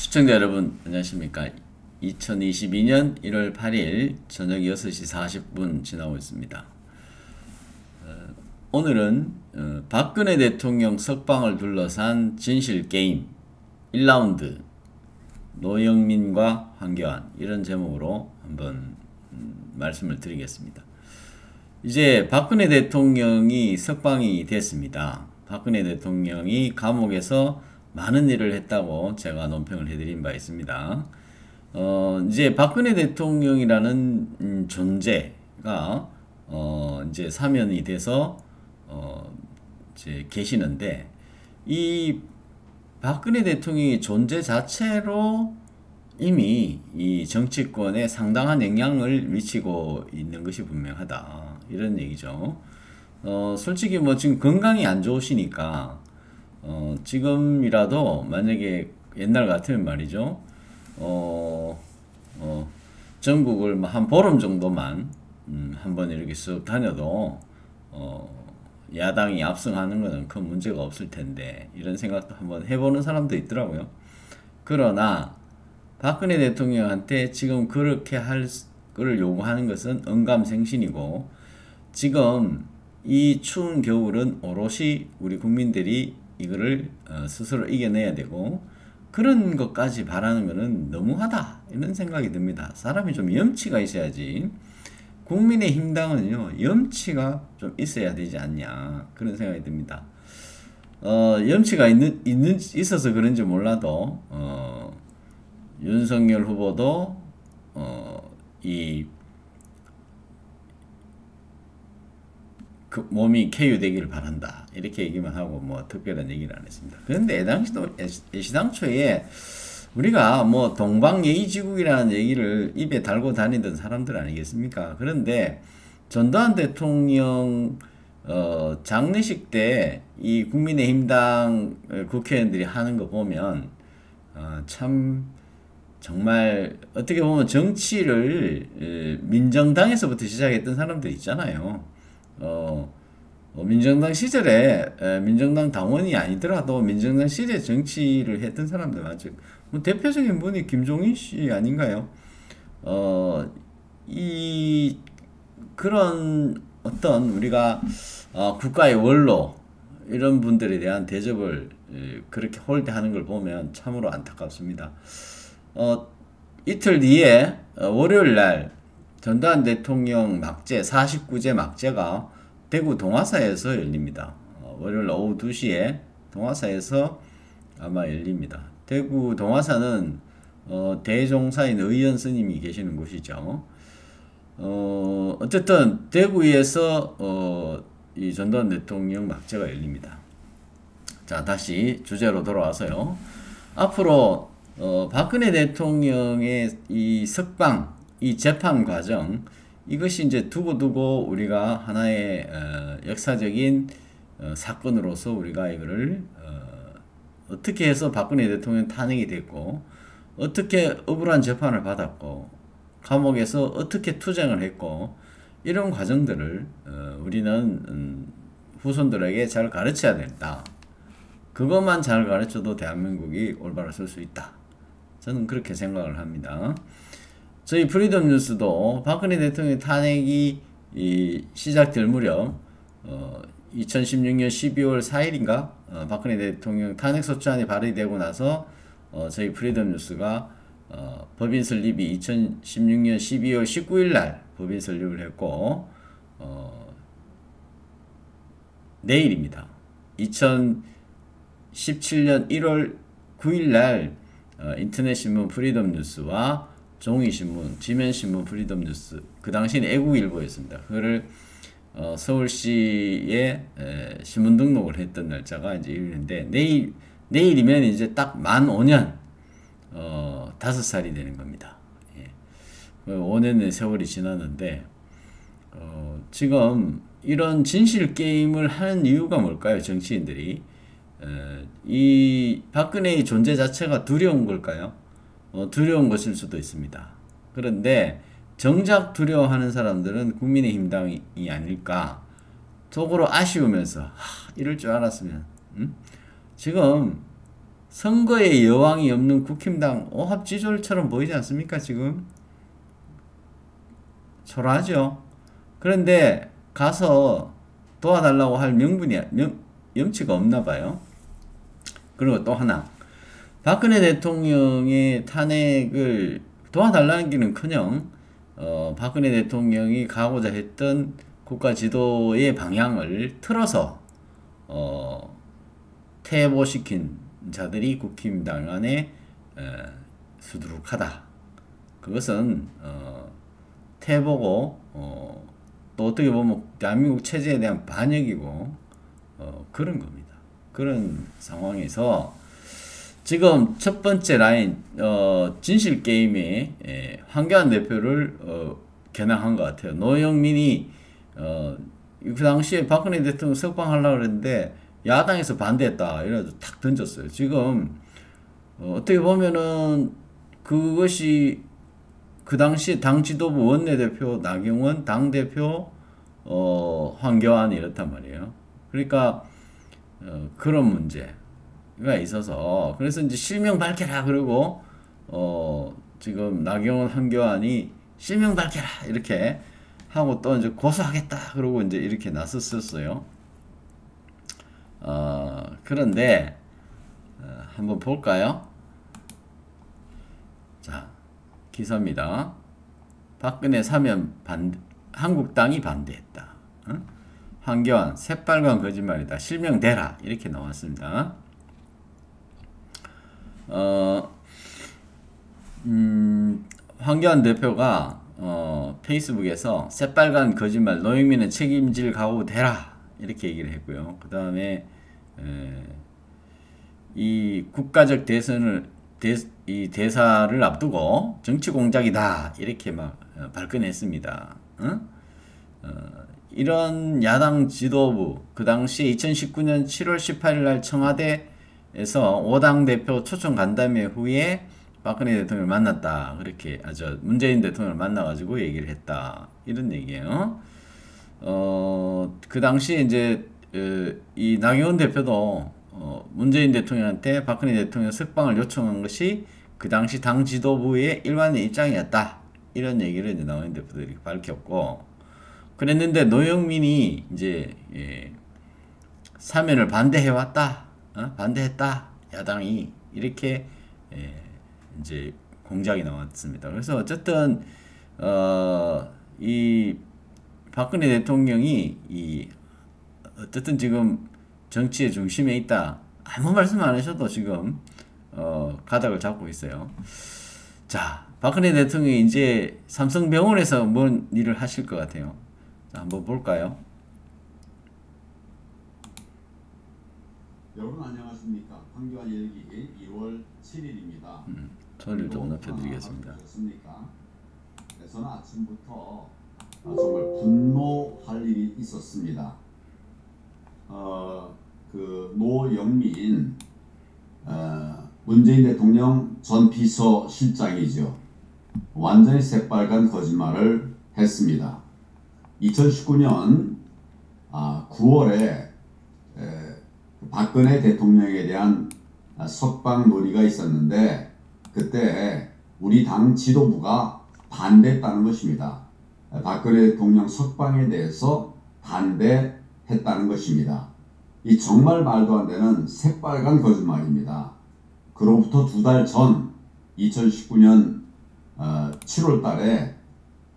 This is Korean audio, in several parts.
시청자 여러분 안녕하십니까. 2022년 1월 8일 저녁 6시 40분 지나고 있습니다. 오늘은 박근혜 대통령 석방을 둘러싼 진실게임 1라운드 노영민과 황교안, 이런 제목으로 한번 말씀을 드리겠습니다. 이제 박근혜 대통령이 석방이 됐습니다. 박근혜 대통령이 감옥에서 많은 일을 했다고 제가 논평을 해드린 바 있습니다. 이제 박근혜 대통령이라는 존재가 이제 사면이 돼서 이제 계시는데, 이 박근혜 대통령의 존재 자체로 이미 이 정치권에 상당한 영향을 미치고 있는 것이 분명하다, 이런 얘기죠. 솔직히 뭐 지금 건강이 안 좋으시니까 지금이라도 만약에 옛날 같으면 말이죠, 전국을 뭐 한 보름 정도만 한번 이렇게 쓱 다녀도 야당이 압승하는 것은 큰 문제가 없을 텐데, 이런 생각도 한번 해보는 사람도 있더라고요. 그러나 박근혜 대통령한테 지금 그렇게 할 거를 요구하는 것은 언감생신이고, 지금 이 추운 겨울은 오롯이 우리 국민들이 이거를 스스로 이겨내야 되고, 그런 것까지 바라는 것은 너무하다, 이런 생각이 듭니다. 사람이 좀 염치가 있어야지. 국민의힘당은요, 염치가 좀 있어야 되지 않냐, 그런 생각이 듭니다. 염치가 있어서 그런지 몰라도 윤석열 후보도 그 몸이 쾌유되기를 바란다, 이렇게 얘기만 하고 뭐 특별한 얘기를 안 했습니다. 그런데 애시당초에 우리가 뭐 동방예의지국이라는 얘기를 입에 달고 다니던 사람들 아니겠습니까? 그런데 전두환 대통령 장례식 때 이 국민의힘당 국회의원들이 하는 거 보면 참 정말 어떻게 보면 정치를 민정당에서부터 시작했던 사람들 있잖아요. 민정당 시절에 민정당 당원이 아니더라도 민정당 시절에 정치를 했던 사람들 맞죠. 뭐 대표적인 분이 김종인 씨 아닌가요? 이 그런 어떤 우리가 국가의 원로, 이런 분들에 대한 대접을 그렇게 홀대하는 걸 보면 참으로 안타깝습니다. 이틀 뒤에 월요일 날 전두환 대통령 막제 49제 막제가 대구 동화사에서 열립니다. 월요일 오후 2시에 동화사에서 아마 열립니다. 대구 동화사는 대종사인 의원 스님이 계시는 곳이죠. 어쨌든 대구에서 이 전두환 대통령 막제가 열립니다. 자, 다시 주제로 돌아와서요. 앞으로 박근혜 대통령의 이 석방, 이 재판 과정, 이것이 이제 두고두고 우리가 하나의 역사적인 사건으로서 우리가 이거를 어떻게 해서 박근혜 대통령 탄핵이 됐고, 어떻게 억울한 재판을 받았고, 감옥에서 어떻게 투쟁을 했고, 이런 과정들을 우리는 후손들에게 잘 가르쳐야 된다. 그것만 잘 가르쳐도 대한민국이 올바로 설 수 있다, 저는 그렇게 생각을 합니다. 저희 프리덤 뉴스도 박근혜 대통령 탄핵이 시작될 무렵 2016년 12월 4일인가 박근혜 대통령 탄핵소추안이 발의되고 나서 저희 프리덤 뉴스가 법인 설립이 2016년 12월 19일 날 법인 설립을 했고, 내일입니다. 2017년 1월 9일 날 인터넷신문 프리덤 뉴스와 종이신문, 지면신문 프리덤 뉴스, 그 당시는 애국일보였습니다. 그거를 서울시에 신문 등록을 했던 날짜가 이제 1일인데, 내일이면 이제 딱 만 5년 5살이 되는 겁니다. 예. 5년의 세월이 지났는데 지금 이런 진실 게임을 하는 이유가 뭘까요? 정치인들이 이 박근혜의 존재 자체가 두려운 걸까요? 두려운 것일 수도 있습니다. 그런데 정작 두려워하는 사람들은 국민의힘당이 아닐까 속으로 아쉬우면서 이럴 줄 알았으면, 지금 선거의 여왕이 없는 국힘당 오합지졸처럼 보이지 않습니까? 지금 초라하죠. 그런데 가서 도와달라고 할 염치가 없나 봐요. 그리고 또 하나, 박근혜 대통령의 탄핵을 도와달라는 길은커녕 박근혜 대통령이 가고자 했던 국가 지도의 방향을 틀어서 퇴보시킨 자들이 국힘당 안에 수두룩하다. 그것은 퇴보고 또 어떻게 보면 대한민국 체제에 대한 반역이고 그런 겁니다. 그런 상황에서 지금 첫 번째 라인 진실 게임에 황교안 대표를 겨냥한 것 같아요. 노영민이 그 당시에 박근혜 대통령 석방하려고 그랬는데 야당에서 반대했다 이래가지고 탁 던졌어요. 지금 어떻게 보면은 그것이 그 당시 당 지도부 원내대표 나경원, 당대표 황교안이 이렇단 말이에요. 그러니까 그런 문제가 있어서 그래서 이제 실명 밝혀라 그러고 지금 나경원, 황교안이 실명 밝혀라 이렇게 하고 또 이제 고소하겠다 그러고 이제 이렇게 나섰었어요. 그런데 한번 볼까요? 자, 기사입니다. 박근혜 사면 한국당이 반대했다. 황교안 새빨간 거짓말이다. 실명대라 이렇게 나왔습니다. 황교안 대표가 페이스북에서 새빨간 거짓말 노영민은 책임질 각오 되라 이렇게 얘기를 했고요. 그 다음에 이 국가적 이 대사를 앞두고 정치 공작이다 이렇게 막 발끈했습니다. 이런 야당 지도부 그 당시에 2019년 7월 18일 날 청와대에서 5당 대표 초청 간담회 후에 박근혜 대통령을 만났다. 그렇게 문재인 대통령을 만나가지고 얘기를 했다. 이런 얘기예요. 그 당시에 이제 이 나경원 대표도 문재인 대통령한테 박근혜 대통령 석방을 요청한 것이 그 당시 당 지도부의 일관된 입장이었다. 이런 얘기를 이제 나경원 대표들이 밝혔고, 그랬는데 노영민이 이제 사면을 반대해왔다, 반대했다, 야당이 이렇게 이제 공작이 나왔습니다. 그래서 어쨌든 이 박근혜 대통령이 어쨌든 지금 정치의 중심에 있다. 아무 말씀 안 하셔도 지금 가닥을 잡고 있어요. 자, 박근혜 대통령이 이제 삼성병원에서 뭔 일을 하실 것 같아요. 자, 한번 볼까요? 여러분 안녕하십니까? 황교안 일기 1월 7일입니다. 소리를 좀 높여드리겠습니다. 네, 저는 아침부터 정말 분노할 일이 있었습니다. 그 노영민 문재인 대통령 전 비서실장이죠. 완전히 새빨간 거짓말을 했습니다. 2019년 9월에 박근혜 대통령에 대한 석방 논의가 있었는데 그때 우리 당 지도부가 반대했다는 것입니다. 박근혜 대통령 석방에 대해서 반대했다는 것입니다. 이 정말 말도 안 되는 새빨간 거짓말입니다. 그로부터 2달 전 2019년 7월 달에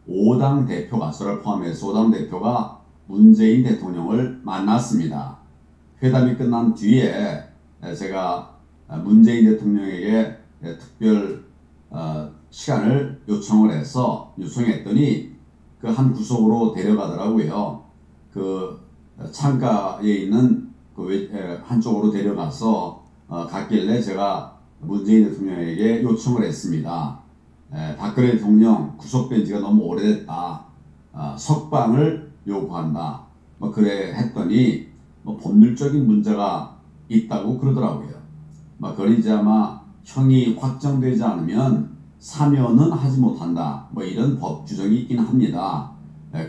5당 대표가, 저를 포함해서 5당 대표가 문재인 대통령을 만났습니다. 회담이 끝난 뒤에 제가 문재인 대통령에게 특별 시간을 요청했더니 그 한 구석으로 데려가더라고요. 그 창가에 있는 그 한쪽으로 데려가서 갔길래 제가 문재인 대통령에게 요청을 했습니다. 박근혜 대통령 구속된 지가 너무 오래됐다. 석방을 요구한다. 그래 했더니 법률적인 문제가 있다고 그러더라고요. 그건 이제 아마 형이 확정되지 않으면 사면은 하지 못한다. 이런 법 규정이 있긴 합니다.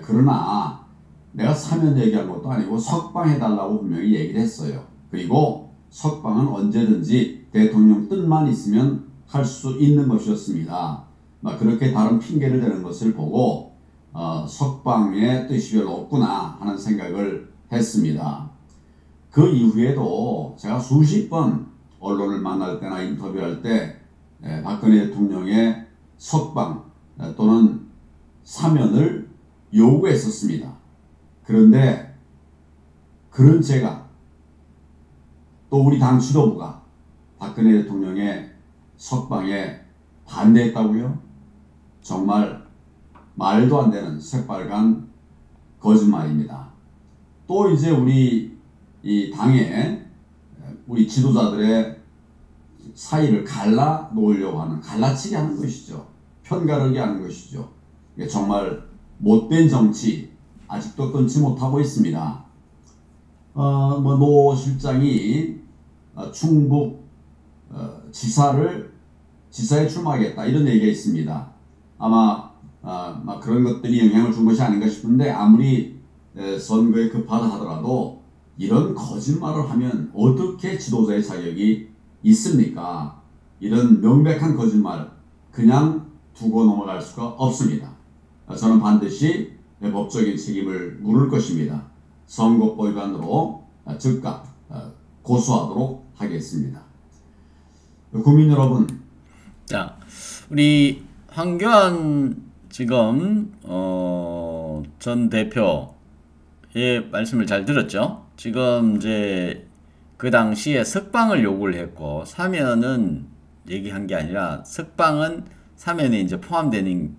그러나 내가 사면 얘기한 것도 아니고 석방해달라고 분명히 얘기를 했어요. 그리고 석방은 언제든지 대통령 뜻만 있으면 할 수 있는 것이었습니다. 그렇게 다른 핑계를 대는 것을 보고 석방의 뜻이 별로 없구나 하는 생각을 했습니다. 그 이후에도 제가 수십 번 언론을 만날 때나 인터뷰할 때 박근혜 대통령의 석방 또는 사면을 요구했었습니다. 그런데 그런 제가 또 우리 당 지도부가 박근혜 대통령의 석방에 반대했다고요? 정말 말도 안 되는 새빨간 거짓말입니다. 또 이제 우리 이 당에 우리 지도자들의 사이를 갈라 놓으려고 하는, 갈라치기 하는 것이죠. 편가르기 하는 것이죠. 이게 정말 못된 정치 아직도 끊지 못하고 있습니다. 노 실장이 충북 지사에 출마하겠다 이런 얘기가 있습니다. 아마 그런 것들이 영향을 준 것이 아닌가 싶은데, 아무리 선거에 급하다 하더라도 이런 거짓말을 하면 어떻게 지도자의 자격이 있습니까? 이런 명백한 거짓말 그냥 두고 넘어갈 수가 없습니다. 저는 반드시 법적인 책임을 물을 것입니다. 선거법 위반으로 즉각 고소하도록 하겠습니다. 국민 여러분, 자, 우리 황교안 지금 전 대표의 말씀을 잘 들었죠? 지금 이제 그 당시에 석방을 요구를 했고, 사면은 얘기한 게 아니라 석방은 사면에 이제 포함되는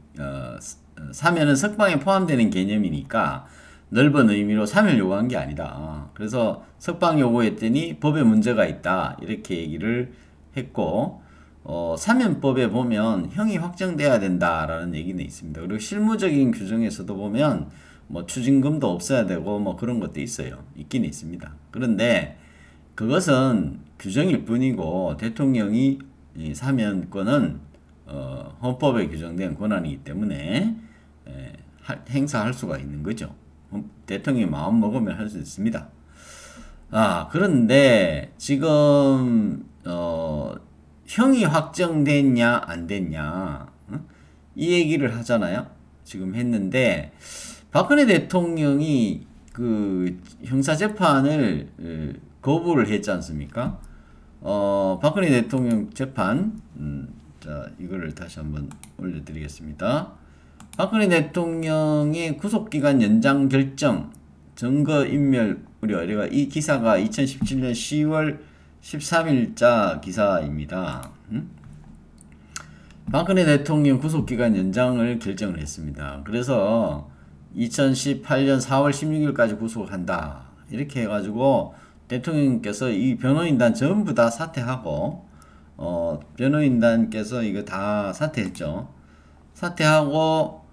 사면은 석방에 포함되는 개념이니까 넓은 의미로 사면을 요구한 게 아니다. 그래서 석방 요구했더니 법에 문제가 있다 이렇게 얘기를 했고, 사면법에 보면 형이 확정돼야 된다라는 얘기는 있습니다. 그리고 실무적인 규정에서도 보면 뭐 추징금도 없어야 되고 뭐 그런 것도 있어요. 있긴 있습니다. 그런데 그것은 규정일 뿐이고, 대통령이 이 사면권은 헌법에 규정된 권한이기 때문에 행사할 수가 있는 거죠. 대통령이 마음 먹으면 할 수 있습니다. 그런데 지금 형이 확정됐냐 안 됐냐 이 얘기를 하잖아요. 지금 했는데 박근혜 대통령이 그 형사재판을 거부를 했지 않습니까? 박근혜 대통령 재판, 자, 이거를 다시 한번 올려드리겠습니다. 박근혜 대통령의 구속기간 연장 결정, 증거인멸 우려, 이 기사가 2017년 10월 13일자 기사입니다. 박근혜 대통령 구속기간 연장을 결정을 했습니다. 그래서 2018년 4월 16일까지 구속한다. 이렇게 해가지고 대통령께서 이 변호인단 전부 다 사퇴하고, 변호인단께서 이거 다 사퇴했죠. 사퇴하고,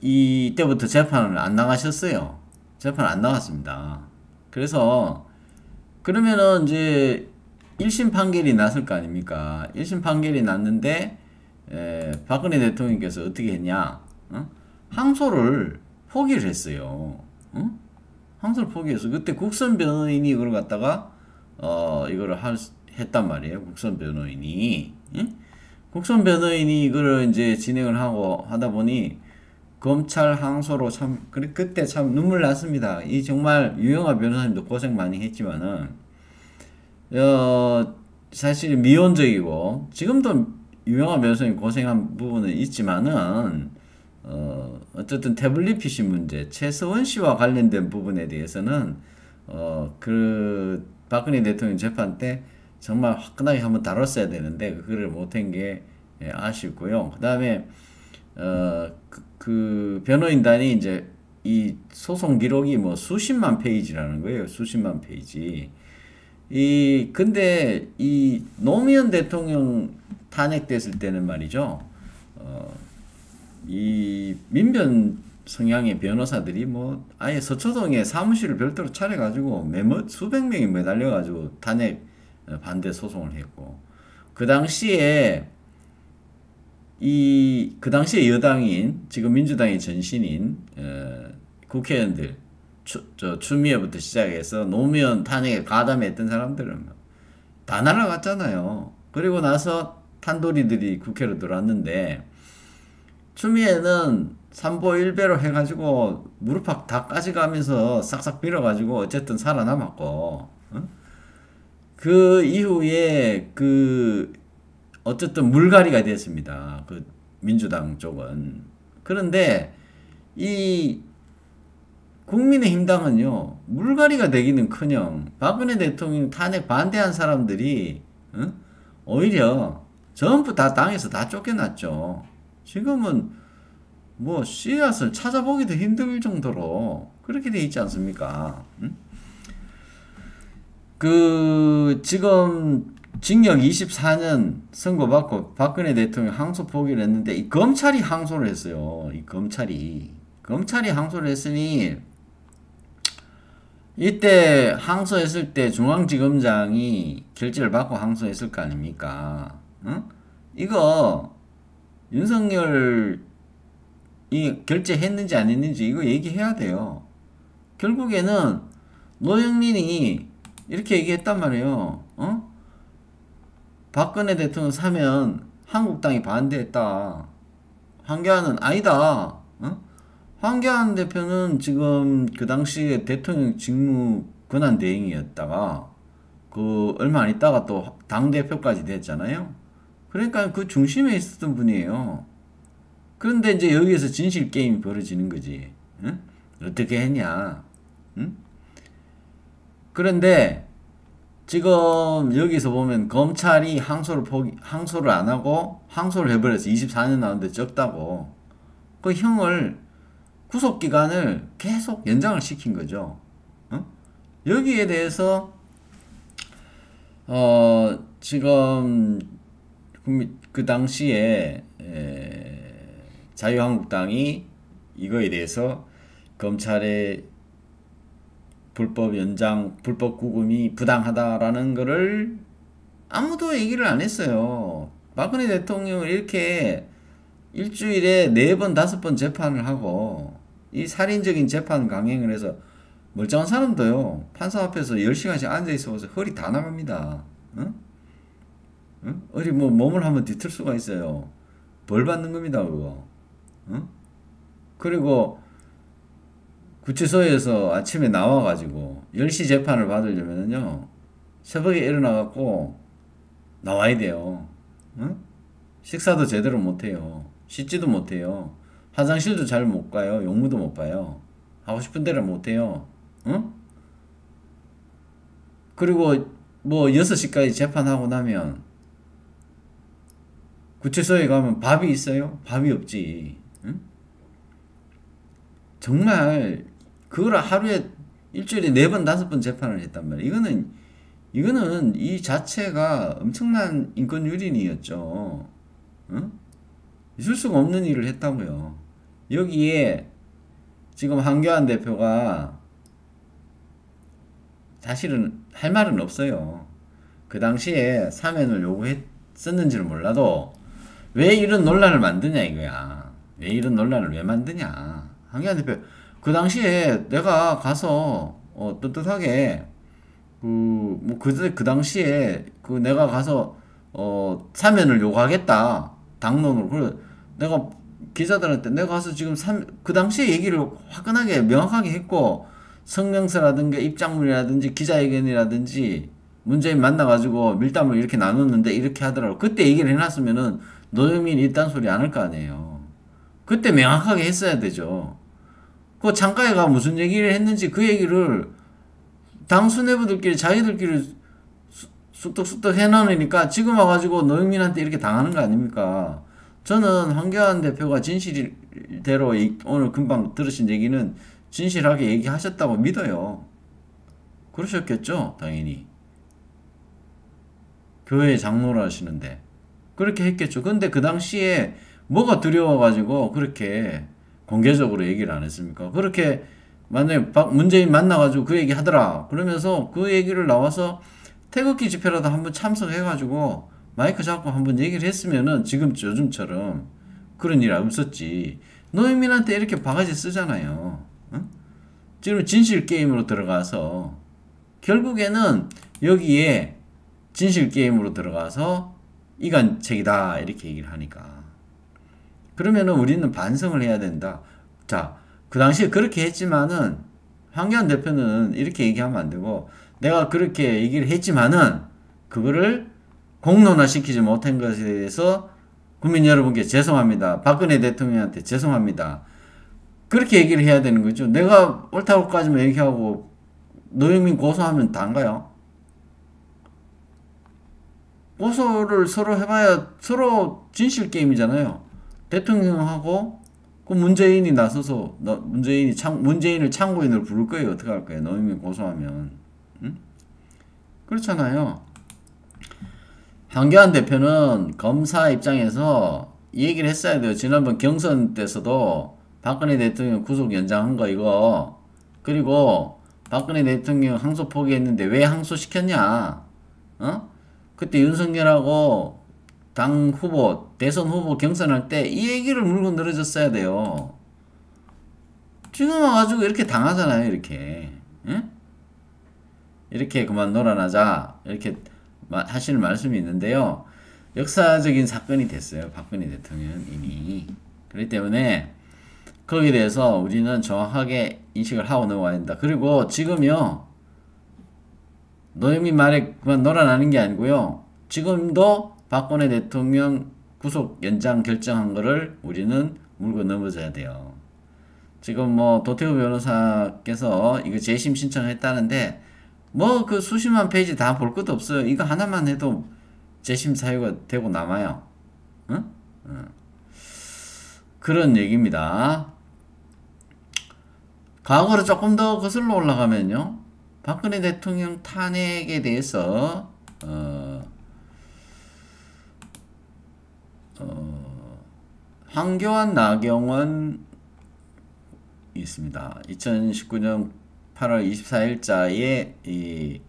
이때부터 재판을 안 나가셨어요. 재판 안 나갔습니다. 그래서, 그러면은 이제 1심 판결이 났을 거 아닙니까? 1심 판결이 났는데, 박근혜 대통령께서 어떻게 했냐? 항소를 포기를 했어요. 항소를 포기해서 그때 국선 변호인이 이걸 갖다가 이거를 했단 말이에요. 국선 변호인이. 국선 변호인이 이거를 이제 진행을 하고 하다 보니 검찰 항소로 참 그때 참 눈물 났습니다. 이 정말 유영하 변호사님도 고생 많이 했지만은 사실 미온적이고, 지금도 유영하 변호사님 고생한 부분은 있지만은 어쨌든 태블릿 PC 문제, 최서원 씨와 관련된 부분에 대해서는 그 박근혜 대통령 재판 때 정말 화끈하게 한번 다뤘어야 되는데 그거를 못한 게 아쉽고요. 그 다음에 그 변호인단이 이제 이 소송 기록이 뭐 수십만 페이지라는 거예요. 수십만 페이지. 근데 이 노무현 대통령 탄핵됐을 때는 말이죠. 이 민변 성향의 변호사들이 뭐 아예 서초동에 사무실을 별도로 차려가지고 수백 명이 매달려가지고 탄핵 반대 소송을 했고, 그 당시에 여당인, 지금 민주당의 전신인 국회의원들, 추미애부터 시작해서 노무현 탄핵에 가담했던 사람들은 다 날아갔잖아요. 그리고 나서 탄도리들이 국회로 들어왔는데 추미애는 삼보 일배로 해가지고 무릎팍 다 까져가면서 싹싹 빌어가지고 어쨌든 살아남았고, 어? 그 이후에 그 어쨌든 물갈이가 됐습니다. 그 민주당 쪽은. 그런데 이 국민의힘당은요, 물갈이가 되기는커녕 박근혜 대통령 탄핵 반대한 사람들이 오히려 전부 다 당에서 다 쫓겨났죠. 지금은 뭐 씨앗을 찾아보기도 힘들 정도로 그렇게 돼 있지 않습니까? 그 지금 징역 24년 선고받고 박근혜 대통령 항소 포기를 했는데 이 검찰이 항소를 했어요. 이 검찰이 항소를 했으니 이때 항소했을 때 중앙지검장이 결재를 받고 항소했을 거 아닙니까? 어? 이거 윤석열이 결재했는지 안 했는지 이거 얘기해야 돼요. 결국에는 노영민이 이렇게 얘기했단 말이에요. 어? 박근혜 대통령 사면 한국당이 반대했다. 황교안은 아니다. 어? 황교안 대표는 지금 그 당시에 대통령 직무 권한 대행이었다가 그 얼마 안 있다가 또 당대표까지 됐잖아요. 그러니까 그 중심에 있었던 분이에요. 그런데 이제 여기에서 진실 게임이 벌어지는 거지. 응? 어떻게 했냐. 응? 그런데 지금 여기서 보면 검찰이 항소를 안 하고 항소를 해버려서 24년 나오는데 적다고 그 형을 구속기간을 계속 연장을 시킨 거죠. 어? 여기에 대해서 지금 그 당시에 자유한국당이 이거에 대해서 검찰의 불법 연장, 불법 구금이 부당하다라는 거를 아무도 얘기를 안 했어요. 박근혜 대통령을 이렇게 일주일에 4번, 5번 재판을 하고 이 살인적인 재판 강행을 해서 멀쩡한 사람도요, 판사 앞에서 10시간씩 앉아있어서 허리 다 나갑니다. 어? 어? 어디 뭐 몸을 한번 뒤틀 수가 있어요. 벌 받는 겁니다, 그거. 어? 그리고 구치소에서 아침에 나와가지고 10시 재판을 받으려면요, 새벽에 일어나갖고 나와야 돼요. 어? 식사도 제대로 못해요. 씻지도 못해요. 화장실도 잘 못 가요. 용무도 못 봐요. 하고 싶은 대로 못해요. 어? 그리고 뭐 6시까지 재판하고 나면 구치소에 가면 밥이 있어요? 밥이 없지. 응? 정말 그걸 하루에 일주일에 4번, 5번 재판을 했단 말이에요. 이거는 이 자체가 엄청난 인권 유린이었죠. 응? 있을 수가 없는 일을 했다고요. 여기에 지금 황교안 대표가 사실은 할 말은 없어요. 그 당시에 사면을 요구했었는지는 몰라도 왜 이런 논란을 만드냐 이거야. 왜 이런 논란을 왜 만드냐. 황교안 대표 그 당시에 내가 가서 떳떳하게 그 당시에 내가 가서 사면을 요구하겠다 당론으로. 그래 내가 기자들한테 내가 가서 지금 그 당시에 얘기를 화끈하게 명확하게 했고, 성명서라든가 입장문이라든지 기자회견이라든지 문재인 만나가지고 밀담을 이렇게 나눴는데 이렇게 하더라고. 그때 얘기를 해놨으면은 노영민 이딴 소리 안 할 거 아니에요. 그때 명확하게 했어야 되죠. 그 창가에가 무슨 얘기를 했는지 그 얘기를 당 수뇌부들끼리 자기들끼리 쑥덕쑥덕 해놓으니까 지금 와가지고 노영민한테 이렇게 당하는 거 아닙니까? 저는 황교안 대표가 진실대로 오늘 금방 들으신 얘기는 진실하게 얘기하셨다고 믿어요. 그러셨겠죠? 당연히. 교회 장로를 하시는데. 그렇게 했겠죠. 근데 그 당시에 뭐가 두려워가지고 그렇게 공개적으로 얘기를 안 했습니까? 그렇게 만약에 문재인 만나가지고 그 얘기 하더라. 그러면서 그 얘기를 나와서 태극기 집회라도 한번 참석해가지고 마이크 잡고 한번 얘기를 했으면은 지금 요즘처럼 그런 일 없었지. 노영민한테 이렇게 바가지 쓰잖아요. 어? 지금 진실 게임으로 들어가서 결국에는 여기에 진실 게임으로 들어가서 이간책이다 이렇게 얘기를 하니까 그러면은 우리는 반성을 해야 된다. 자, 그 당시에 그렇게 했지만은 황교안 대표는 이렇게 얘기하면 안 되고 내가 그렇게 얘기를 했지만은 그거를 공론화시키지 못한 것에 대해서 국민 여러분께 죄송합니다. 박근혜 대통령한테 죄송합니다. 그렇게 얘기를 해야 되는 거죠. 내가 옳다고까지만 얘기하고 노영민 고소하면 다인가요? 고소를 서로 해봐야 서로 진실 게임이잖아요. 대통령하고 그 문재인이 나서서 문재인을 참고인으로 부를 거예요. 어떻게 할 거예요? 노영민 고소하면. 응? 그렇잖아요. 황교안 대표는 검사 입장에서 이 얘기를 했어야 돼요. 지난번 경선 때서도 박근혜 대통령 구속 연장한 거 이거 그리고 박근혜 대통령 항소 포기했는데 왜 항소시켰냐? 어? 그때 윤석열하고 당 후보, 대선 후보 경선할 때 이 얘기를 물고 늘어졌어야 돼요. 지금 와가지고 이렇게 당하잖아요, 이렇게. 응? 이렇게 그만 놀아나자. 이렇게 하시는 말씀이 있는데요. 역사적인 사건이 됐어요. 박근혜 대통령은 이미. 그렇기 때문에 거기에 대해서 우리는 정확하게 인식을 하고 넘어가야 된다. 그리고 지금요. 노영민 말에 그만 놀아나는 게 아니고요. 지금도 박근혜 대통령 구속 연장 결정한 거를 우리는 물고 넘어져야 돼요. 지금 뭐 도태우 변호사께서 이거 재심 신청했다는데 뭐 그 수십만 페이지 다 볼 것도 없어요. 이거 하나만 해도 재심 사유가 되고 남아요. 응? 응. 그런 얘기입니다. 과거로 조금 더 거슬러 올라가면요. 박근혜 대통령 탄핵에 대해서 황교안, 나경원 있습니다. 2019년 8월 24일자에 이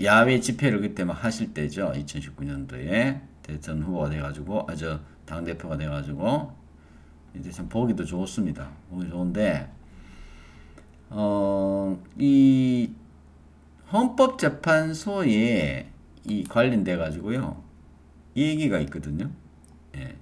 야외 집회를 그때 막 하실 때죠. 2019년도에 대선 후보가 돼가지고 당 대표가 돼가지고 이제 참 보기도 좋습니다. 보기 좋은데 이 헌법재판소에 이 관련돼 가지고요. 이 얘기가 있거든요. 예.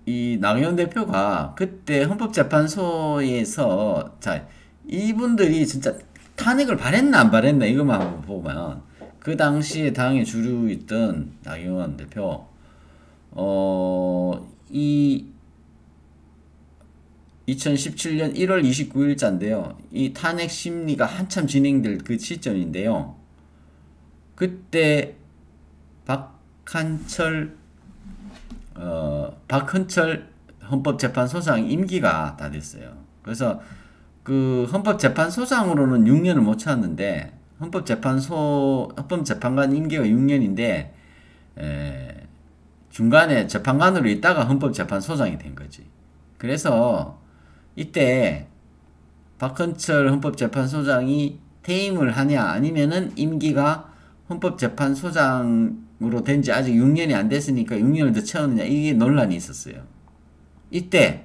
이 나경원 대표가 그때 헌법재판소에서 자 이분들이 진짜 탄핵을 바랬나 안 바랬나 이것만 한번 보면 그 당시에 당의 주류였던 나경원 대표 이 2017년 1월 29일자인데요. 이 탄핵 심리가 한참 진행될 그 시점인데요. 그때 박헌철 헌법재판소장 임기가 다 됐어요. 그래서 그 헌법재판소장으로는 6년을 못 채웠는데 헌법재판관 임기가 6년인데 중간에 재판관으로 있다가 헌법재판소장이 된 거지. 그래서 이때 박헌철 헌법재판소장이 퇴임을 하냐 아니면은 임기가 헌법재판소장으로 된 지 아직 6년이 안 됐으니까 6년을 더 채우느냐 이게 논란이 있었어요. 이때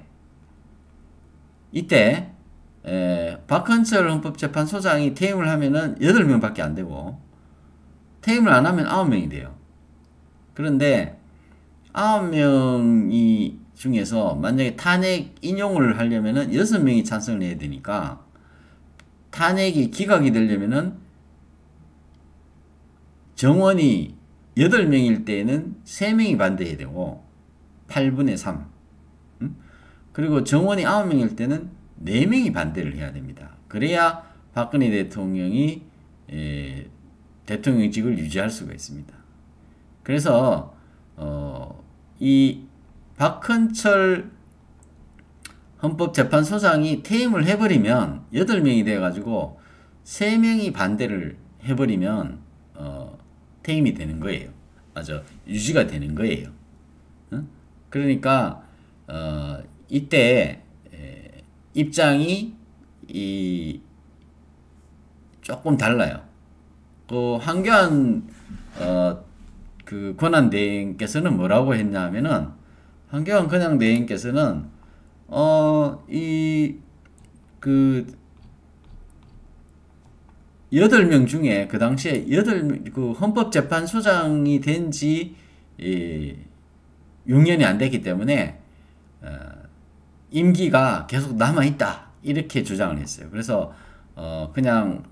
박헌철 헌법재판소장이 퇴임을 하면은 8명밖에 안 되고 퇴임을 안 하면 9명이 돼요. 그런데 9명이 중에서 만약에 탄핵 인용을 하려면은 6명이 찬성을 해야 되니까 탄핵이 기각이 되려면은 정원이 8명일 때에는 3명이 반대해야 되고 8분의 3 그리고 정원이 9명일 때는 4명이 반대를 해야 됩니다. 그래야 박근혜 대통령이 대통령직을 유지할 수가 있습니다. 그래서 이 박헌철 헌법재판소장이 퇴임을 해버리면 8명이 돼가지고 3명이 반대를 해버리면 퇴임이 되는 거예요. 유지가 되는 거예요. 그러니까 이때 입장이 조금 달라요. 그 황교안 그 권한대행께서는 뭐라고 했냐면은 황교안 권한대행께서는 8명 중에 그 당시에 그 헌법재판소장이 된 지 6년이 안 됐기 때문에 임기가 계속 남아있다 이렇게 주장을 했어요. 그래서 그냥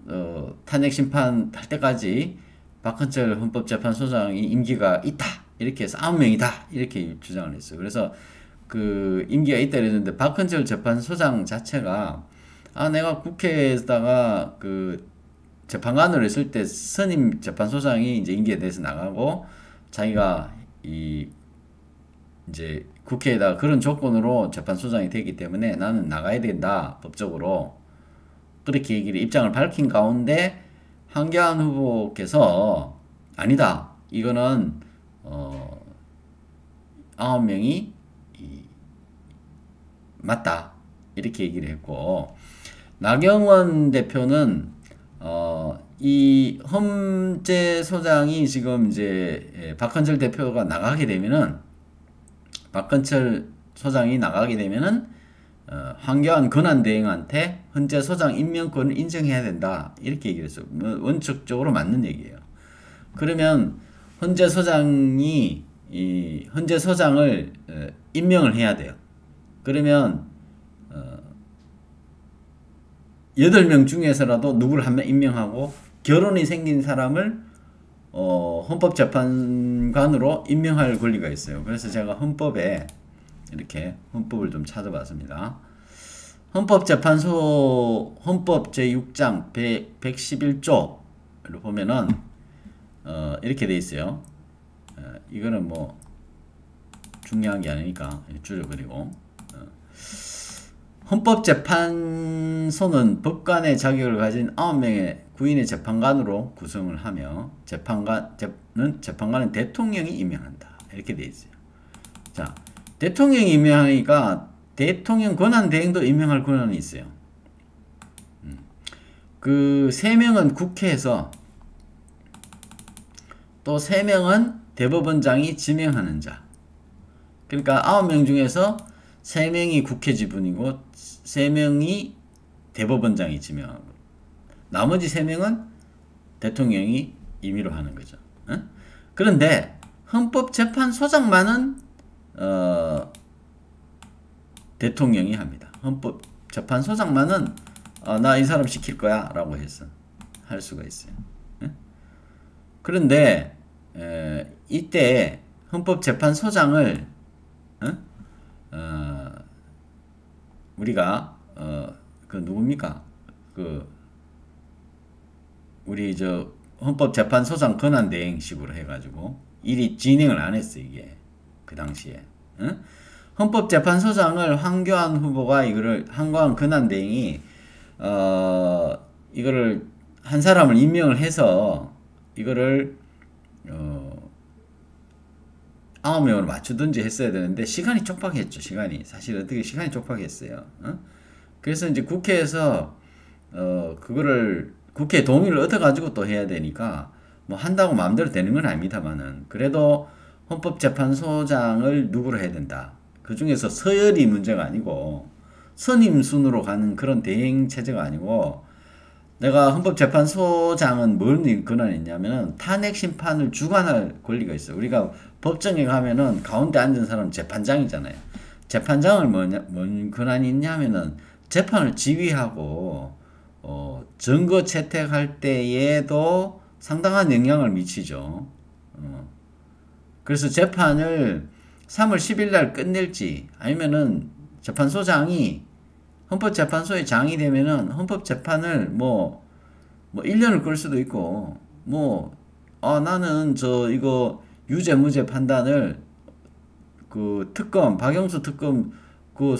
탄핵 심판할 때까지 박헌철 헌법재판소장이 임기가 있다 이렇게 해서 9명이다 이렇게 주장을 했어요. 그래서 그 임기가 있다 이랬는데 박헌철 재판소장 자체가 내가 국회에다가 그 재판관으로 있을 때 선임 재판소장이 이제 임기에 대해서 나가고 자기가 이제 국회에다 그런 조건으로 재판소장이 되기 때문에 나는 나가야 된다 법적으로 그렇게 입장을 밝힌 가운데 한교안 후보께서 아니다 이거는 9명이 맞다 이렇게 얘기를 했고 나경원 대표는 이 헌재 소장이 지금 이제 박헌철 대표가 나가게 되면은 박헌철 소장이 나가게 되면은 황교안 권한대행한테 헌재 소장 임명권을 인정해야 된다 이렇게 얘기를 했어요. 원칙적으로 맞는 얘기예요. 그러면 헌재 소장이 이 헌재 소장을 임명을 해야 돼요. 그러면 8명 중에서라도 누구를 한 명 임명하고 결혼이 생긴 사람을 헌법재판관으로 임명할 권리가 있어요. 그래서 제가 헌법에 이렇게 헌법을 좀 찾아봤습니다. 헌법재판소 헌법 제6장 111조를 보면은 이렇게 돼 있어요. 이거는 뭐 중요한 게 아니니까 줄여버리고 헌법재판소는 법관의 자격을 가진 9명의 구인의 재판관으로 구성을 하며 재판관은 대통령이 임명한다. 이렇게 돼 있어요. 자, 대통령이 임명하니까 대통령 권한대행도 임명할 권한이 있어요. 그 3명은 국회에서 또 3명은 대법원장이 지명하는 자. 그러니까 9명 중에서 3명이 국회 지분이고 3명이 대법원장이 지명하고 나머지 3명은 대통령이 임의로 하는 거죠. 그런데 헌법재판소장만은 대통령이 합니다. 헌법재판소장만은 나 이 사람 시킬 거야 라고 해서 할 수가 있어요. 그런데 이때 헌법재판소장을 우리가 그 누굽니까? 그 우리 저 헌법재판소장 권한대행식으로 해가지고 일이 진행을 안 했어 이게 그 당시에. 헌법재판소장을 황교안 후보가 이거를 황교안 권한대행이 이거를 한 사람을 임명을 해서 이거를 9명으로 맞추든지 했어야 되는데 시간이 촉박했죠. 시간이 사실 어떻게 시간이 촉박했어요. 그래서 이제 국회에서 그거를 국회 동의를 얻어가지고 또 해야 되니까 뭐 한다고 마음대로 되는 건 아닙니다만은 그래도 헌법재판소장을 누구로 해야 된다. 그 중에서 서열이 문제가 아니고 선임 순으로 가는 그런 대행 체제가 아니고 내가 헌법재판소장은 뭘 권한이 있냐면은 탄핵 심판을 주관할 권리가 있어요. 우리가 법정에 가면은 가운데 앉은 사람은 재판장이잖아요. 재판장을 뭔 권한이 있냐면은 재판을 지휘하고 증거 채택할 때에도 상당한 영향을 미치죠. 그래서 재판을 3월 10일 날 끝낼지 아니면은 재판소장이 헌법재판소의 장이 되면은 헌법재판을 뭐 1년을 끌 수도 있고 나는 이거 유죄 무죄 판단을 그 특검 박영수 특검 그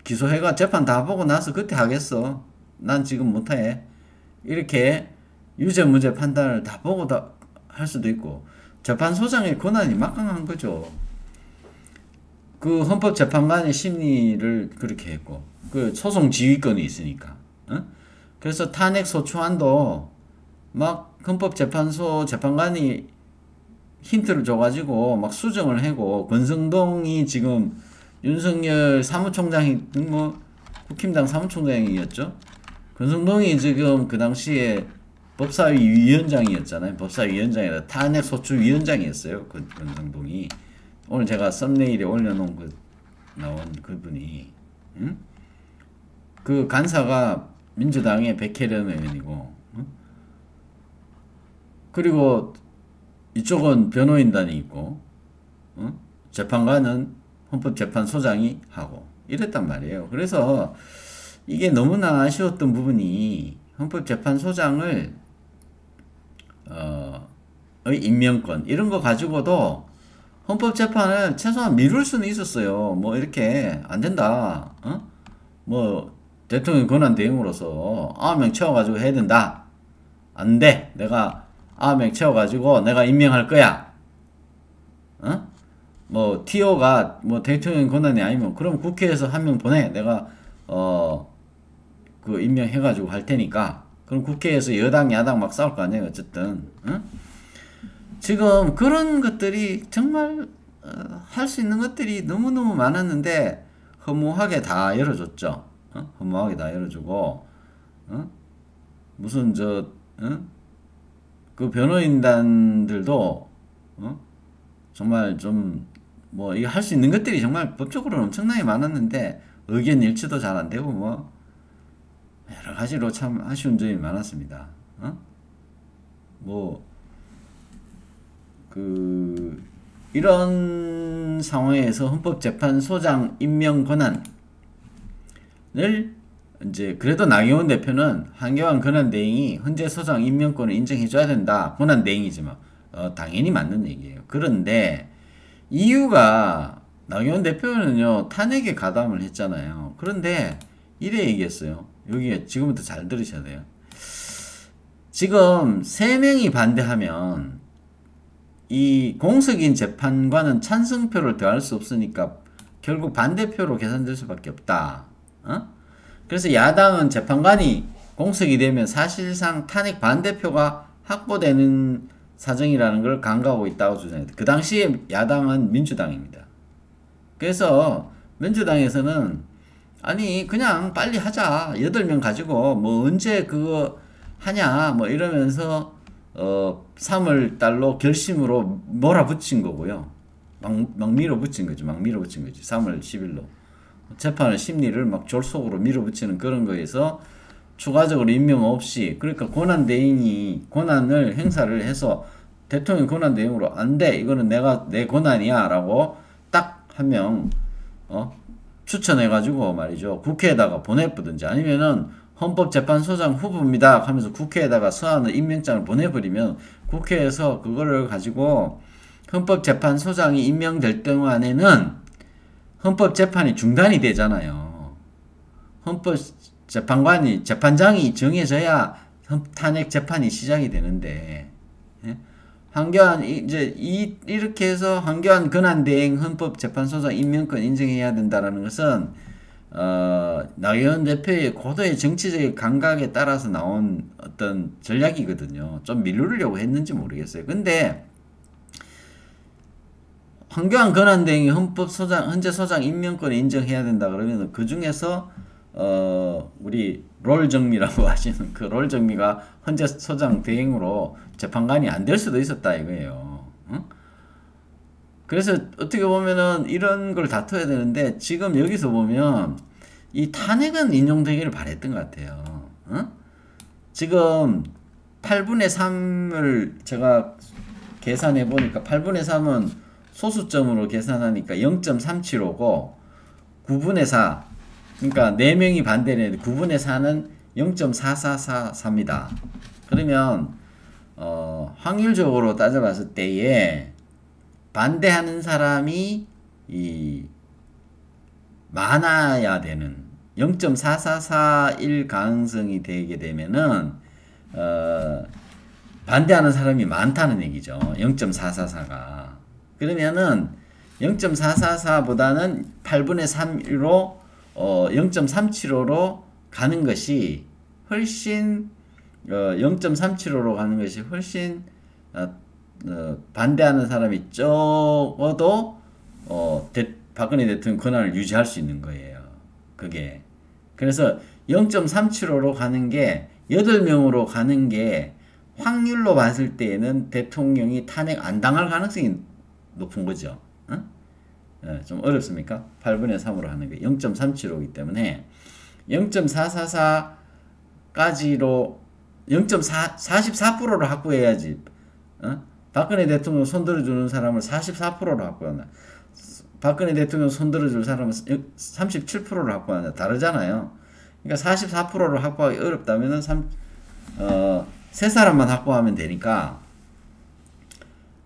기소해가 재판 다 보고 나서 그때 하겠어. 난 지금 못해. 이렇게 유죄 무죄 판단을 다 보고 다 할 수도 있고 재판소장의 권한이 막강한 거죠. 그 헌법재판관의 심리를 그렇게 했고 그 소송 지휘권이 있으니까. 그래서 탄핵 소추안도 막 헌법재판소 재판관이 힌트를 줘가지고 막 수정을 하고 권성동이 지금 윤석열 사무총장이 국힘당 사무총장이었죠. 권성동이 지금 그 당시에 법사위 위원장이었잖아요. 법사위 위원장이라 탄핵 소추 위원장이었어요. 권성동이. 오늘 제가 썸네일에 올려놓은 그 나온 그분이, 응? 그 간사가 민주당의 백혜련 의원이고, 응? 그리고 이쪽은 변호인단이 있고, 응? 재판관은 헌법재판소장이 하고 이랬단 말이에요. 그래서 이게 너무나 아쉬웠던 부분이 헌법재판소장을 의 임명권 이런 거 가지고도 헌법재판을 최소한 미룰 수는 있었어요. 뭐 이렇게 안 된다. 뭐 대통령 권한 대행으로서 9명 채워가지고 해야 된다. 안 돼. 내가 9명 채워가지고 내가 임명할 거야. 뭐 TO가 뭐 대통령 권한이 아니면 그럼 국회에서 한 명 보내. 내가 그 임명해가지고 할 테니까. 그럼 국회에서 여당 야당 막 싸울 거 아니에요. 어쨌든 지금 그런 것들이 정말 할 수 있는 것들이 너무너무 많았는데 허무하게 다 열어줬죠. 허무하게 다 열어주고 무슨 그 변호인단들도 정말 좀 뭐 이거 할 수 있는 것들이 정말 법적으로는 엄청나게 많았는데 의견 일치도 잘 안 되고 뭐 여러 가지로 참 아쉬운 점이 많았습니다. 뭐 그 이런 상황에서 헌법재판소장 임명 권한을 이제 그래도 나경원 대표는 한교안 권한대행이 헌재 소장 임명권을 인정해줘야 된다. 권한대행이지만 당연히 맞는 얘기예요. 그런데 이유가 나경원 대표는요 탄핵에 가담을 했잖아요. 그런데 이래 얘기했어요. 여기 지금부터 잘 들으셔야 돼요. 지금 3명이 반대하면 이 공석인 재판관은 찬성표를 더할 수 없으니까 결국 반대표로 계산될 수밖에 없다. 그래서 야당은 재판관이 공석이 되면 사실상 탄핵 반대표가 확보되는 사정이라는 걸 간과하고 있다고 주장했다. 그 당시에 야당은 민주당입니다. 그래서 민주당에서는 아니 그냥 빨리 하자. 8명 가지고 뭐 언제 그거 하냐 뭐 이러면서 3월 달로 결심으로 몰아붙인 거고요. 막 밀어붙인 거죠. 막 밀어붙인 거지. 3월 10일로. 재판의 심리를 막 졸속으로 밀어붙이는 그런 거에서 추가적으로 임명 없이 그러니까 권한대행이 권한을 행사를 해서 대통령 권한대행으로 안 돼. 이거는 내 권한이야 라고 딱 한 명 추천해가지고 말이죠. 국회에다가 보내버든지 아니면은 헌법재판소장 후보입니다 하면서 국회에다가 서한을 임명장을 보내버리면 국회에서 그거를 가지고 헌법재판소장이 임명될 동안에는 헌법재판이 중단이 되잖아요. 재판장이 정해져야 탄핵 재판이 시작이 되는데 한교안 이제 이렇게 해서 한교안 권한대행 헌법재판소장 임명권 인정해야 된다라는 것은 나경원 대표의 고도의 정치적인 감각에 따라서 나온 어떤 전략이거든요. 좀 미루려고 했는지 모르겠어요. 근데 한교안 권한대행이 헌재 소장 임명권을 인정해야 된다 그러면 그 중에서 우리 롤정미라고 하시는 그 롤정미가 헌재 소장 대행으로 재판관이 안 될 수도 있었다 이거예요. 그래서 어떻게 보면은 이런 걸 다퉈야 되는데 지금 여기서 보면 이 탄핵은 인용되기를 바랬던 것 같아요. 지금 8분의 3을 제가 계산해 보니까 8분의 3은 소수점으로 계산하니까 0.375고 9분의 4 그러니까 4명이 반대는 9분의 4는 0.4444입니다. 그러면 확률적으로 따져봤을 때에 반대하는 사람이 많아야 되는 0.4441 가능성이 되게 되면은 반대하는 사람이 많다는 얘기죠. 0.444가 그러면은 0.444보다는 8분의 3로 0.375로 가는 것이 훨씬 0.375로 가는 것이 훨씬 반대하는 사람이 적어도 박근혜 대통령 권한을 유지할 수 있는 거예요. 그게 그래서 0.375로 가는 게 8명으로 가는 게 확률로 봤을 때에는 대통령이 탄핵 안 당할 가능성이 높은 거죠. 어? 좀 어렵습니까? 8분의 3으로 하는 게 0.375이기 때문에 0.444까지로 44%로 확보해야지. 박근혜 대통령 손들어주는 사람을 44%로 확보한다. 박근혜 대통령 손들어줄 사람은 37%를 확보한다. 다르잖아요. 그러니까 44%를 확보하기 어렵다면은 세 사람만 확보하면 되니까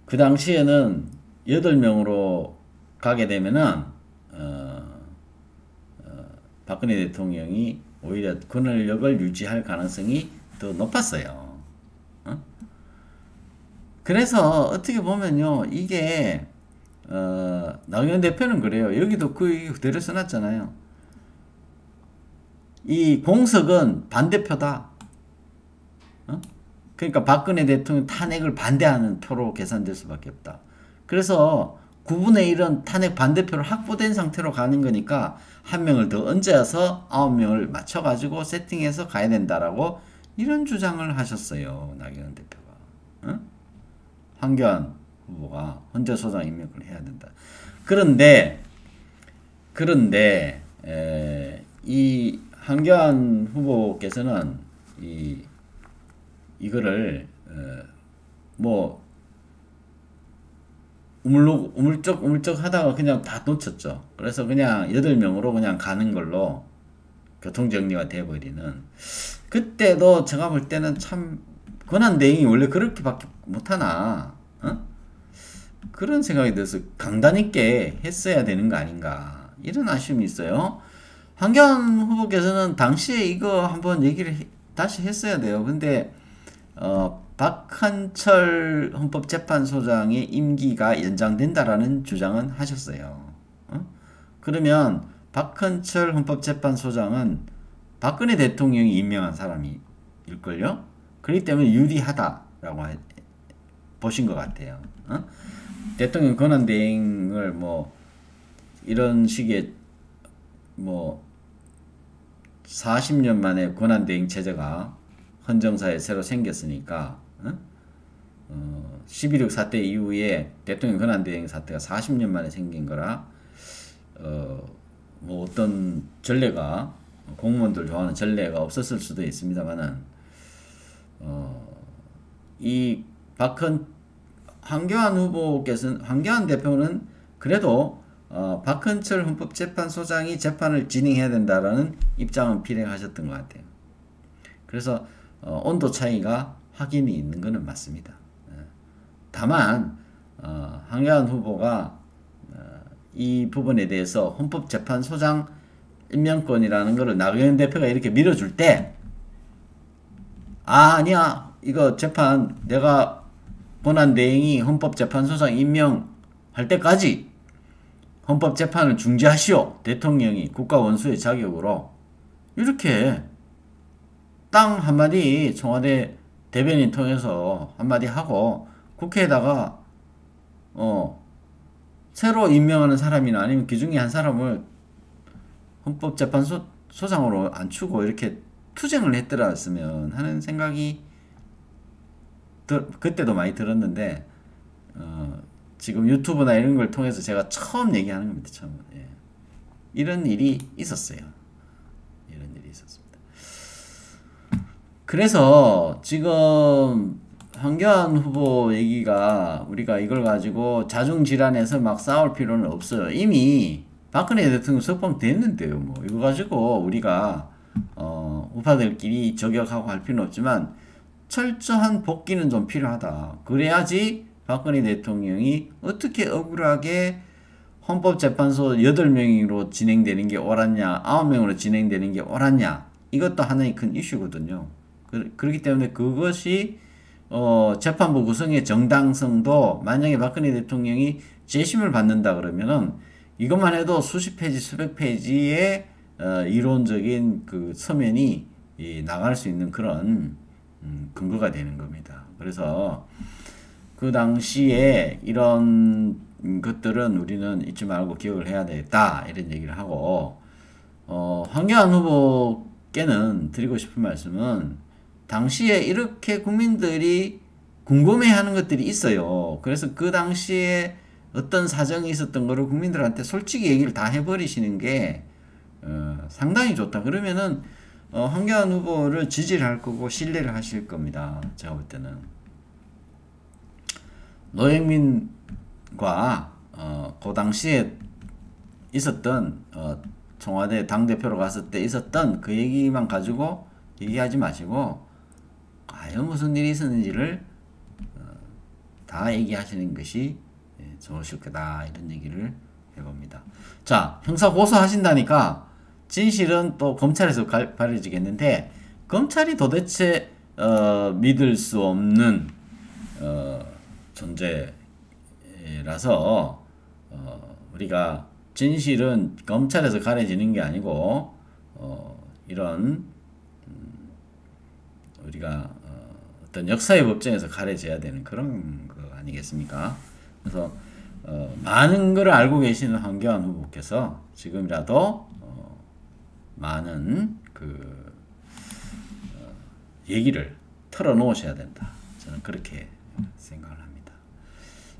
그 당시에는 8명으로 가게 되면은 박근혜 대통령이 오히려 권력을 유지할 가능성이 더 높았어요. 그래서 어떻게 보면요, 이게 나경원 대표는 그래요. 여기도 그대로 써놨잖아요. 이 공석은 반대표다. 그러니까 박근혜 대통령 탄핵을 반대하는 표로 계산될 수밖에 없다. 그래서 9분의 1은 탄핵 반대표로 확보된 상태로 가는 거니까 한 명을 더 얹어서 9명을 맞춰가지고 세팅해서 가야 된다라고 이런 주장을 하셨어요. 나경원 대표가. 황교안 후보가 헌재 소장 임명을 해야 된다. 그런데 이 황교안 후보께서는 이거를 뭐 우물쩍 하다가 그냥 다 놓쳤죠. 그래서 그냥 8명으로 그냥 가는 걸로 교통정리가 돼버리는. 그때도 제가 볼 때는 참 권한대행이 원래 그렇게밖에 못하나 그런 생각이 들어서 강단 있게 했어야 되는 거 아닌가 이런 아쉬움이 있어요. 황교안 후보께서는 당시에 이거 한번 얘기를 다시 했어야 돼요. 근데 박한철 헌법재판소장의 임기가 연장된다라는 주장은 하셨어요. 그러면 박한철 헌법재판소장은 박근혜 대통령이 임명한 사람일걸요? 그렇기 때문에 유리하다라고 보신 것 같아요. 대통령 권한대행을 뭐 이런 식의 뭐 40년 만에 권한대행 체제가 헌정사에 새로 생겼으니까 11.6 사태 이후에 대통령 권한대행 사태가 40년 만에 생긴 거라 뭐 어떤 전례가 공무원들 좋아하는 전례가 없었을 수도 있습니다만은 이 황교안 대표는 그래도 박헌철 헌법재판소장이 재판을 진행해야 된다라는 입장은 필행하셨던 것 같아요. 그래서 온도 차이가 확인이 있는 것은 맞습니다. 다만 황교안 후보가 이 부분에 대해서 헌법재판소장 임명권이라는 것을 나경원 대표가 이렇게 밀어줄 때 아니야 이거 재판 내가 권한대행이 헌법재판소장 임명할 때까지 헌법재판을 중지하시오. 대통령이 국가원수의 자격으로 이렇게 땅 한마디 청와대 대변인 통해서 한마디 하고 국회에다가 새로 임명하는 사람이나 아니면 그 중에 한 사람을 헌법재판소장으로 앉히고 이렇게 투쟁을 했더랬으면 하는 생각이 그때도 많이 들었는데 지금 유튜브나 이런 걸 통해서 제가 처음 얘기하는 겁니다. 처음. 예. 이런 일이 있었어요. 이런 일이 있었습니다. 그래서 지금 황교안 후보 얘기가 우리가 이걸 가지고 자중질환해서 막 싸울 필요는 없어요. 이미 박근혜 대통령 석방 됐는데요. 뭐 이거 가지고 우리가 우파들끼리 저격하고 할 필요는 없지만 철저한 복귀는 좀 필요하다. 그래야지 박근혜 대통령이 어떻게 억울하게 헌법재판소 8명으로 진행되는 게 옳았냐 9명으로 진행되는 게 옳았냐 이것도 하나의 큰 이슈거든요. 그렇기 때문에 그것이 재판부 구성의 정당성도 만약에 박근혜 대통령이 재심을 받는다 그러면은 이것만 해도 수십 페이지 수백 페이지의 이론적인 그 서면이 나갈 수 있는 그런 근거가 되는 겁니다. 그래서 그 당시에 이런 것들은 우리는 잊지 말고 기억을 해야 되겠다 이런 얘기를 하고 황교안 후보께는 드리고 싶은 말씀은 당시에 이렇게 국민들이 궁금해하는 것들이 있어요. 그래서 그 당시에 어떤 사정이 있었던 거를 국민들한테 솔직히 얘기를 다 해버리시는 게 상당히 좋다. 그러면은 황교안 후보를 지지를 할 거고 신뢰를 하실 겁니다. 제가 볼 때는 노영민과 그 당시에 있었던 청와대 당대표로 갔을 때 있었던 그 얘기만 가지고 얘기하지 마시고 과연 무슨 일이 있었는지를 다 얘기하시는 것이 좋으실 거다 이런 얘기를 해봅니다. 자, 형사 고소하신다니까 진실은 또 검찰에서 밝혀지겠는데 검찰이 도대체 믿을 수 없는 존재라서 우리가 진실은 검찰에서 가려지는 게 아니고 이런 우리가 어떤 역사의 법정에서 가려져야 되는 그런 거 아니겠습니까? 그래서 많은 걸 알고 계시는 황교안 후보께서 지금이라도 많은 그 얘기를 털어놓으셔야 된다. 저는 그렇게 생각을 합니다.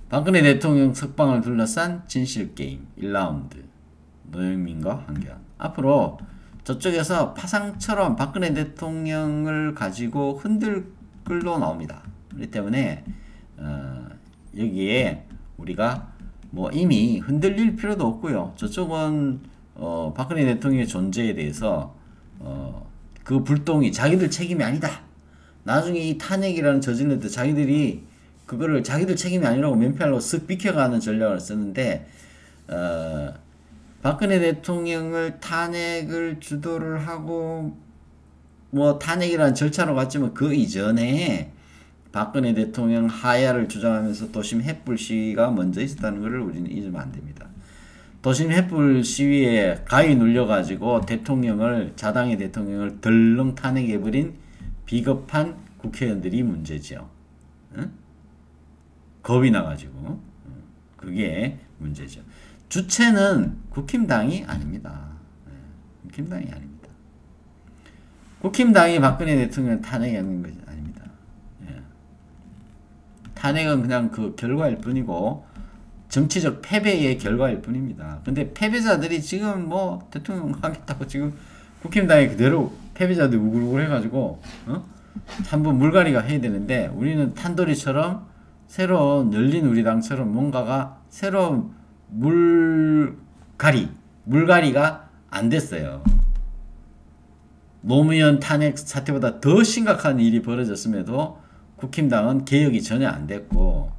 박근혜 대통령 석방을 둘러싼 진실게임 1라운드 노영민과 황교안. 앞으로 저쪽에서 파상처럼 박근혜 대통령을 가지고 흔들 끌로 나옵니다. 그렇기 때문에 여기에 우리가 뭐 이미 흔들릴 필요도 없고요. 저쪽은 박근혜 대통령의 존재에 대해서 그 불똥이 자기들 책임이 아니다. 나중에 이 탄핵이라는 저질릴 때 자기들이 그거를 자기들 책임이 아니라고 면피하려고 쓱 비켜가는 전략을 쓰는데 박근혜 대통령을 탄핵을 주도를 하고 뭐 탄핵이라는 절차로 갔지만 그 이전에 박근혜 대통령 하야를 주장하면서 도심 햇불 시위가 먼저 있었다는 것을 우리는 잊으면 안 됩니다. 도심 햇불 시위에 가위 눌려가지고 자당의 대통령을 덜렁 탄핵해버린 비겁한 국회의원들이 문제죠. 응? 겁이 나가지고 그게 문제죠. 주체는 국힘당이 아닙니다. 국힘당이 아닙니다. 국힘당이 박근혜 대통령을 탄핵하는 것이 아닙니다. 탄핵은 그냥 그 결과일 뿐이고 정치적 패배의 결과일 뿐입니다. 근데 패배자들이 지금 뭐 대통령 하겠다고 지금 국힘당이 그대로 패배자들 우글우글 해가지고 한번 물갈이가 해야 되는데 우리는 탄도리처럼 새로운 열린 우리 당처럼 뭔가가 새로운 물갈이가 안 됐어요. 노무현 탄핵 사태보다 더 심각한 일이 벌어졌음에도 국힘당은 개혁이 전혀 안 됐고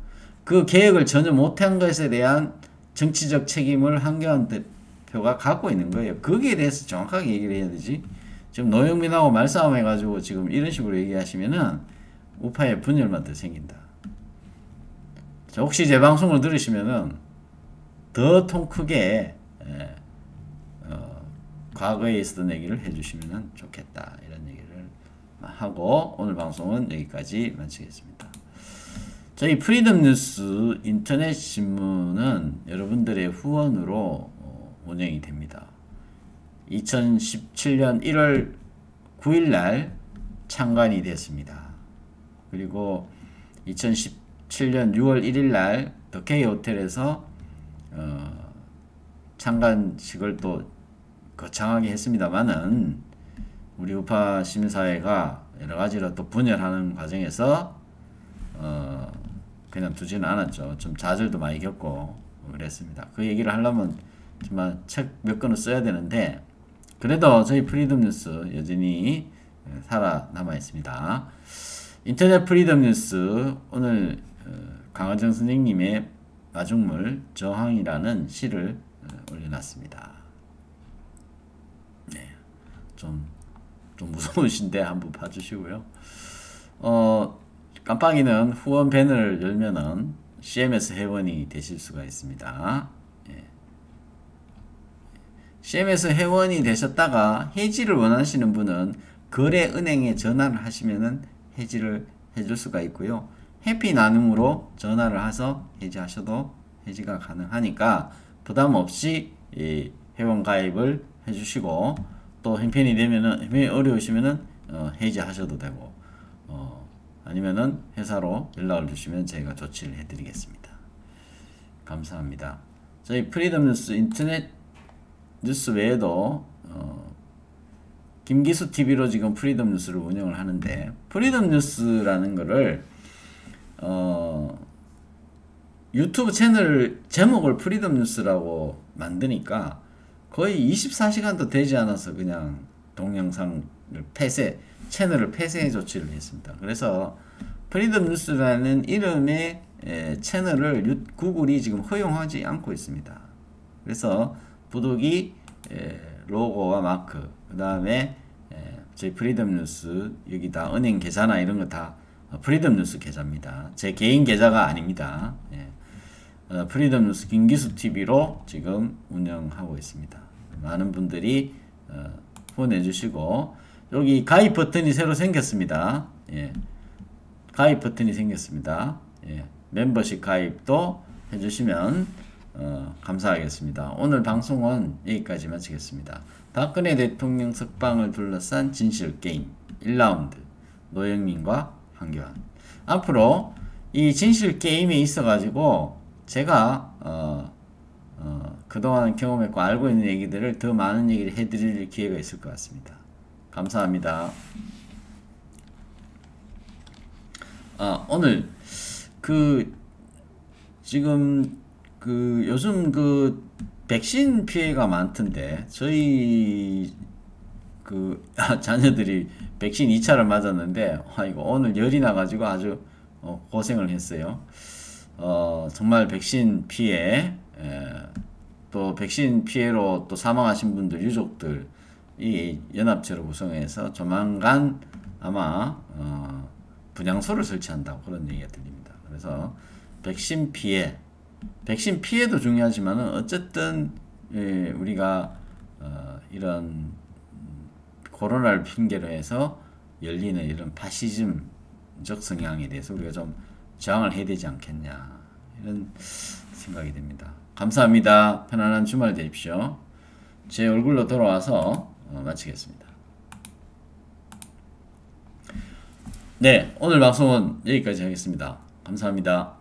그 개혁을 전혀 못한 것에 대한 정치적 책임을 황교안 대표가 갖고 있는 거예요. 거기에 대해서 정확하게 얘기를 해야 되지. 지금 노영민하고 말싸움 해가지고 지금 이런 식으로 얘기하시면은 우파에 분열만 더 생긴다. 혹시 제 방송을 들으시면은 더 통 크게 과거에 있었던 얘기를 해주시면 좋겠다 이런 얘기를 하고 오늘 방송은 여기까지 마치겠습니다. 저희 프리덤 뉴스 인터넷 신문은 여러분들의 후원으로 운영이 됩니다. 2017년 1월 9일 날 창간이 됐습니다. 그리고 2017년 6월 1일 날 더케이 호텔에서 창간식을 또 거창하게 했습니다만은 우리 우파 시민사회가 여러가지로 또 분열하는 과정에서 그냥 두지는 않았죠. 좀 좌절도 많이 겪고 그랬습니다. 그 얘기를 하려면 정말 책 몇 권을 써야 되는데 그래도 저희 프리덤 뉴스 여전히 살아남아 있습니다. 인터넷 프리덤 뉴스 오늘 강화정 선생님의 마중물 저항이라는 시를 올려놨습니다. 네, 좀 무서우신데 한번 봐주시고요. 깜빡이는 후원 배너를 열면은 CMS 회원이 되실 수가 있습니다. 예. CMS 회원이 되셨다가 해지를 원하시는 분은 거래은행에 전화를 하시면은 해지를 해줄 수가 있고요. 해피 나눔으로 전화를 해서 해지하셔도 해지가 가능하니까 부담 없이 회원 가입을 해주시고 또 형편이 되면은 형편이 어려우시면은 해지하셔도 되고 아니면은 회사로 연락을 주시면 저희가 조치를 해드리겠습니다. 감사합니다. 저희 프리덤 뉴스 인터넷 뉴스 외에도 김기수 TV로 지금 프리덤 뉴스를 운영을 하는데, 프리덤 뉴스라는 거를 유튜브 채널 제목을 프리덤 뉴스라고 만드니까 거의 24시간도 되지 않아서 그냥 동영상을 채널을 폐쇄 조치를 했습니다. 그래서 프리덤 뉴스라는 이름의 채널을 구글이 지금 허용하지 않고 있습니다. 그래서 부득이 로고와 마크, 그 다음에 저희 프리덤 뉴스 여기다 은행 계좌나 이런 거 다 프리덤 뉴스 계좌입니다. 제 개인 계좌가 아닙니다. 프리덤 뉴스 김기수 TV로 지금 운영하고 있습니다. 많은 분들이 후원해 주시고, 여기 가입 버튼이 새로 생겼습니다. 가입 버튼이 생겼습니다. 멤버십 가입도 해주시면 감사하겠습니다. 오늘 방송은 여기까지 마치겠습니다. 박근혜 대통령 석방을 둘러싼 진실게임 1라운드 노영민과 황교안. 앞으로 이 진실게임에 있어가지고 제가 그동안 경험했고 알고 있는 얘기들을 더 많은 얘기를 해드릴 기회가 있을 것 같습니다. 감사합니다. 오늘 지금 요즘 백신 피해가 많던데, 저희 자녀들이 백신 2차를 맞았는데 이거 오늘 열이 나가지고 아주 고생을 했어요. 정말 백신 피해, 또 백신 피해로 또 사망하신 분들 유족들 이 연합체로 구성해서 조만간 아마 분향소를 설치한다고 그런 얘기가 들립니다. 그래서 백신 피해도 중요하지만은 어쨌든 우리가 이런 코로나를 핑계로 해서 열리는 이런 파시즘적 성향에 대해서 우리가 좀 저항을 해야 되지 않겠냐, 이런 생각이 듭니다. 감사합니다. 편안한 주말 되십시오. 제 얼굴로 돌아와서 마치겠습니다. 네, 오늘 방송은 여기까지 하겠습니다. 감사합니다.